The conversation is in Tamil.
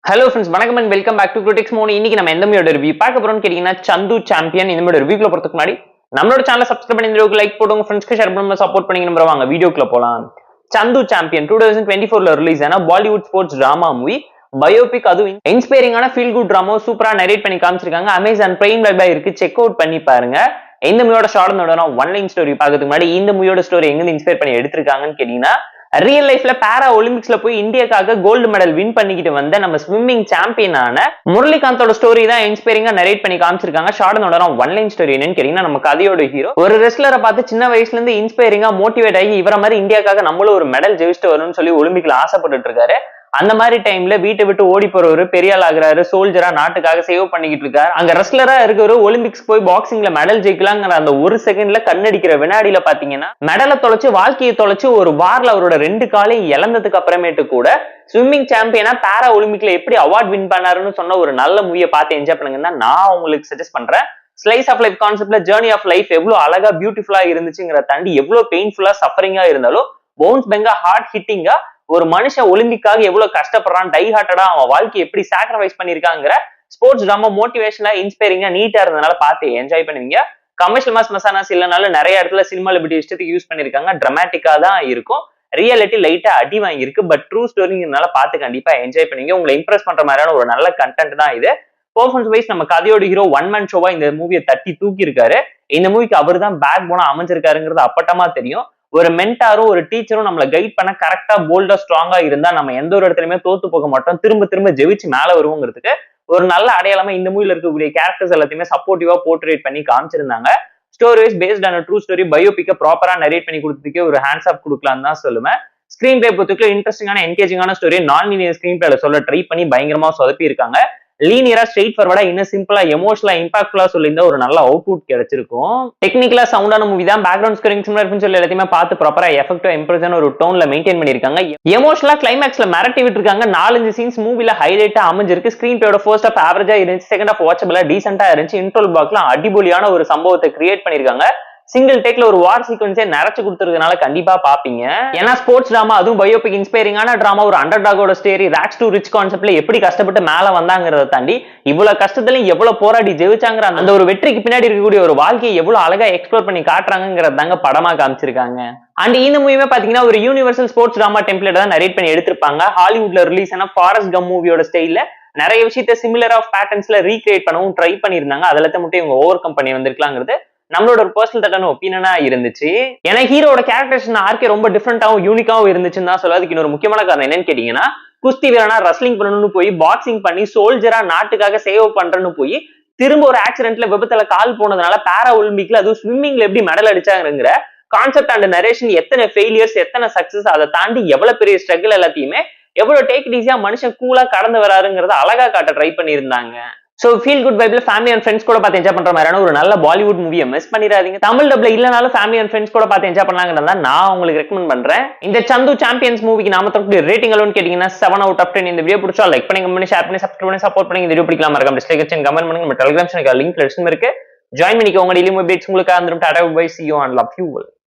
ஹலோ ஃப்ரெண்ட்ஸ், வணக்கம் and welcome back to critics மோனி. இன்னைக்கு நம்ம எந்த மூவியோட ரிவ்யூ பார்க்க போறோம்னு கேட்டீங்கன்னா சந்து சாம்பியன். இந்த மாதிரி ரிவ்யூக்குள்ள போறதுக்கு முன்னாடி நம்மளோட சேனலை சப்ஸ்கிரைப் பண்ணி இந்த வீடியோக்கு லைக் போடுங்க, ஃப்ரெண்ட்ஸ்க்கு ஷேர் பண்ணி சப்போர்ட் பண்ணி நம்புற வாங்க வீடியோக்குள்ள போலாம். சந்து சாம்பியன் 2024ல ரிலீஸ் ஆன Bollywood sports drama movie, biopic. அதுவும் இன்ஸ்பைரிங்கான ஃபீல் குட் டிராமா சூப்பரா நரேட் பண்ணி காமிச்சிருக்காங்க. அமேசான் பிரைம் வெப்ல இருக்கு, செக் அவுட் பண்ணி பாருங்க. இந்த மூவியோட ஷார்ட் ஒன் லைன் ஸ்டோரி பார்க்கறதுக்கு முன்னாடி இந்த மூவியோட ஸ்டோரி எங்க இன்ஸ்பயர் பண்ணி எடுத்திருக்காங்கன்னு கேட்டீங்கன்னா, ரியல் லைஃப்ல பாரா ஒலிம்பிக்ஸ்ல போய் இந்தியாக்காக கோல்டு மெடல் வின் பண்ணிக்கிட்டு வந்த நம்ம ஸ்விம்மிங் சாம்பியனான முரளிகாந்தோட ஸ்டோரி தான் இன்ஸ்பைரிங்கா நரேட் பண்ணி காமிச்சிருக்காங்க. ஷார்ட் ஒன் லைன் ஸ்டோரி என்னன்னு கேட்டீங்கன்னா, நம்ம கதையோட ஹீரோ ஒரு ரெஸ்லரை பார்த்து சின்ன வயசுல இருந்து இன்ஸ்பைரிங்கா மோட்டிவேட் ஆகி இவர மாதிரி இந்தியாக்காக நம்மளும் ஒரு மெடல் ஜெயிச்சுட்டு வரணும்னு சொல்லி ஒலிம்பிக்ல ஆசைப்பட்டு இருக்காரு. அந்த மாதிரி டைம்ல வீட்டை விட்டு ஓடி போறவரு பெரிய ஆள் ஆகுறாரு, சோல்ஜரா நாட்டுக்காக சேவ் பண்ணிக்கிட்டு இருக்காரு. அங்க ரெஸ்லரா இருக்கிற ஒலிம்பிக்ஸ் போய் பாக்ஸிங்ல மெடல் ஜெயிக்கலாங்கிற அந்த ஒரு செகண்ட்ல கண்ணடிக்கிற வினாடியில பாத்தீங்கன்னா மெடலை தொலைச்சு வாழ்க்கையை தொலைச்சு ஒரு வார்ல அவரோட 2 காலையும் இழந்ததுக்கு அப்புறமேட்டு கூட ஸ்விம்மிங் சாம்பியனா பாரா ஒலிம்பிக்ல எப்படி அவார்ட் வின் பண்ணாருன்னு சொன்ன ஒரு நல்ல மூவியை பார்த்து என்ஜாய் பண்ணுங்கன்னா நான் உங்களுக்கு சஜஸ்ட் பண்றேன். ஸ்லைஸ் ஆஃப் லைஃப் கான்செப்ட்ல ஜேர்னி ஆஃப் லைஃப் எவ்வளவு அழகா பியூட்டிஃபுல்லா இருந்துச்சுங்கிற தாண்டி எவ்வளவு பெயின்ஃபுல்லா சஃபரிங்கா இருந்தாலும் பவுன்ஸ் பெங்கா ஹார்ட் ஹிட்டிங்கா ஒரு மனுஷன் ஒலிம்பிக்காக எவ்வளவு கஷ்டப்படுறான், டை ஹார்ட்டடா அவன் வாழ்க்கையை எப்படி சாக்ரிஃபைஸ் பண்ணிருக்காங்கிற ஸ்போர்ட்ஸ் டிராமா மோட்டிவேஷனா இன்ஸ்பைரிங்கா நீட்டா இருந்தனால பார்த்து என்ஜாய் பண்ணுவீங்க. கமர்ஷியல் மாஸ் மசானாஸ் இல்லைனாலும் நிறைய இடத்துல சினிமால இப்படி இஷ்டத்துக்கு யூஸ் பண்ணிருக்காங்க. டிராமாட்டிக்கா தான் இருக்கும், ரியாலிட்டி லைட்டா அடி வாங்கியிருக்கு. பட் ட்ரூ ஸ்டோரிங்கிறதுனால பார்த்து கண்டிப்பா என்ஜாய் பண்ணுவீங்க. உங்களை இம்ப்ரெஸ் பண்ற மாதிரியான ஒரு நல்ல கண்டென்ட் தான் இது. பெர்ஃபார்மன்ஸ் வைஸ் நம்ம கதையோட ஹீரோ ஒன் மேன் ஷோவா இந்த மூவியை தட்டி தூக்கி இருக்காரு. இந்த மூவிக்கு அவர் தான் பேக் போனா அமைஞ்சிருக்காருங்கிறது அப்பட்டமா தெரியும். ஒரு மென்டாரும் ஒரு டீச்சரும் நம்மளை கைட் பண்ண கரெக்டா போல்டா ஸ்ட்ராங்கா இருந்தா நம்ம எந்த ஒரு இடத்துலயுமே தோத்து போக மாட்டோம், திரும்ப திரும்ப ஜெயிச்சு மேல வருவோங்கிறதுக்கு ஒரு நல்ல அடையாளமா இந்த மூவில இருக்கக்கூடிய கேரக்டர்ஸ் எல்லாத்தையுமே சப்போர்ட்டிவா போர்ட்ரேட் பண்ணி காமிச்சிருந்தாங்க. ஸ்டோரி வைஸ் பேஸ்ட் ஆன ட்ரூ ஸ்டோரி பயோபிக்க ப்ராப்பரா நரேட் பண்ணி கொடுத்ததுக்கே ஒரு ஹேண்ட்ஸ் ஆப் கொடுக்கலாம்னு தான் சொல்லுவேன். ஸ்கிரீன் பிளே பொறுத்துக்கு இன்ட்ரெஸ்டிங்கான என்கேஜிங்கான ஸ்டோரி நான் லீனியர் ஸ்கிரீன் பிளேல சொல்ல ட்ரை பண்ணி பயங்கரமா சொதப்பி இருக்காங்க. லீனியரா ஸ்ட்ரெயிட் ஃபார்வர்டா இன்னும் சிம்பிளா எமோஷனலா இம்பாக்ட்ஃபுல்லா சொல்லியிருந்தா ஒரு நல்ல அவுட்புட் கிடைச்சிருக்கும். டெக்னிக்கலா சவுண்டான மூவி தான், பேக்ரவுண்ட் ஸ்கோரிங் சிமிலர் சொல்லி எல்லாத்தையுமே பார்த்து ப்ராப்பரா எஃபெக்டிவா இம்ப்ரெஷன் ஒரு டோன்ல மெயின்டைன் பண்ணிருக்காங்க. எமோஷனலா கிளைமேக்ஸ்ல மிரட்டி விட்டுருக்காங்க. 4-5 சீன்ஸ் மூவில ஹைலைட்டா அமைஞ்சிருக்கு. ஸ்கிரீன் பிளேயோட ஃபர்ஸ்ட் ஆஃப் ஆவரேஜா இருந்துச்சு, செகண்ட் ஆஃப் வாட்சபிளா டீசென்டா இருந்துச்சு. இன்ட்ரோல் பிளாக்ல அடிபொலியான ஒரு சம்பவத்தை கிரியேட் பண்ணிருக்காங்க. சிங்கிள் டேக்ல ஒரு வார் சீக்வன்ஸே நிறைச்சு கொடுத்துருக்கனால கண்டிப்பா பாப்பீங்க. ஏன்னா ஸ்போர்ட்ஸ் டிராமா, அதுவும் பயோபிக் இன்ஸ்பைரிங்கான டிராமா, ஒரு அண்டர் டாகோட ஸ்டோரி, ராக்ஸ் டு ரிச் கான்செப்ட்ல எப்படி கஷ்டப்பட்டு மேல வந்தாங்கிறத தாண்டி இவ்வளவு கஷ்டத்துலயும் எவ்வளவு போராடி ஜெயிச்சாங்கிற அந்த ஒரு வெற்றிக்கு பின்னாடி இருக்கக்கூடிய ஒரு வாழ்க்கையை எவ்வளவு அழகா எக்ஸ்ப்ளோர் பண்ணி காட்டுறாங்கிறது தாங்க படமா காமிச்சிருக்காங்க. அண்ட் இந்த மூவியுமே பாத்தீங்கன்னா ஒரு யூனிவர்சல் ஸ்போர்ட்ஸ் டிராமா டெம்ப்ளேட் தான் நரேட் பண்ணி எடுத்திருப்பாங்க. ஹாலிவுட்ல ரிலீஸ் ஆன ஃபாரஸ்ட் கம் மூவியோட ஸ்டைல்ல நிறைய விஷயத்த சிமிலர் ஆஃப் பேட்டர்ன்ஸ்ல ரீக்ரியேட் பண்ணவும் ட்ரை பண்ணிருந்தாங்க. அதுல மட்டும் இவங்க ஓவர் கம் பண்ணி வந்திருக்கலாங்கிறது நம்மளோட ஒரு பர்சனல் தட்டான ஒப்பீனியனா இருந்துச்சு. ஏன்னா ஹீரோட கேரக்டர்ஸ் ஆர்க்கே ரொம்ப டிஃப்ரெண்டாவும் யூனிக்காவும் இருந்துச்சுன்னு தான் சொல்ல. அதுக்கு இன்னொரு முக்கியமான காரணம் என்னன்னு கேட்டீங்கன்னா, குஸ்தி வீரனா ரஸ்லிங் பண்ணணும்னு போய் பாக்ஸிங் பண்ணி சோல்ஜரா நாட்டுக்காக சேவ் பண்றேன்னு போய் திரும்ப ஒரு ஆக்சிடென்ட்ல விபத்துல கால் போனதுனால பாரா ஒலிம்பிக்ல அதுவும் ஸ்விம்மிங்ல எப்படி மெடல் அடிச்சாங்கிற கான்செப்ட் அண்ட் நரேஷன், எத்தனை ஃபெயிலியர்ஸ் எத்தனை சக்சஸ், அதை தாண்டி எவ்வளவு பெரிய ஸ்ட்ரகிள் எல்லாத்தையுமே எவ்வளவு டேக் இட் ஈஸியா மனுஷன் கூலா கடந்து வராருங்கிறத அழகா காட்ட ட்ரை பண்ணியிருந்தாங்க. சோ ஃபீல் குட் வைப்ல ஃபேமிலி அண்ட் ஃப்ரெண்ட்ஸ் கூட பார்த்து என்ஜாய் பண்ற மாதிரியான ஒரு நல்ல பாலிவுட் மூவியை மிஸ் பண்ணிடாதீங்க. தமிழ் டப்ல இல்லனாலும் ஃபேமிலி அண்ட் ஃப்ரெண்ட்ஸ் கூட பார்த்து என்ஜாய் பண்ணலாங்கிறத நான் உங்களுக்கு ரெக்கமெண்ட் பண்றேன். இந்த சந்து சாம்பியன்ஸ் மூவிக்கு நாம தரக்கூடிய ரேட்டிங் அளவுன்னு கேட்டீங்கன்னா 7 out of 10. இந்த வீடியோ பிடிச்சா லைக் பண்ணி, கமெண்ட் பண்ணி, ஷேர் பண்ணி, சப்ஸ்கிரைப் பண்ணி சப்போர்ட் பண்ணி. இந்த வீடியோ பிடிக்கலாம் மறக்காம டிஸ்லைக் அடிச்சு கமெண்ட் பண்ணுங்க. நம்ம டெலிகிராம் சேனலுக்கு லிங்க் இருக்கு, ஜாயின் பண்ணிக்கோங்க. டெய்லி அப்டேட்ஸ் உங்களுக்கு வந்துரும். Tata bye, see you and love you all.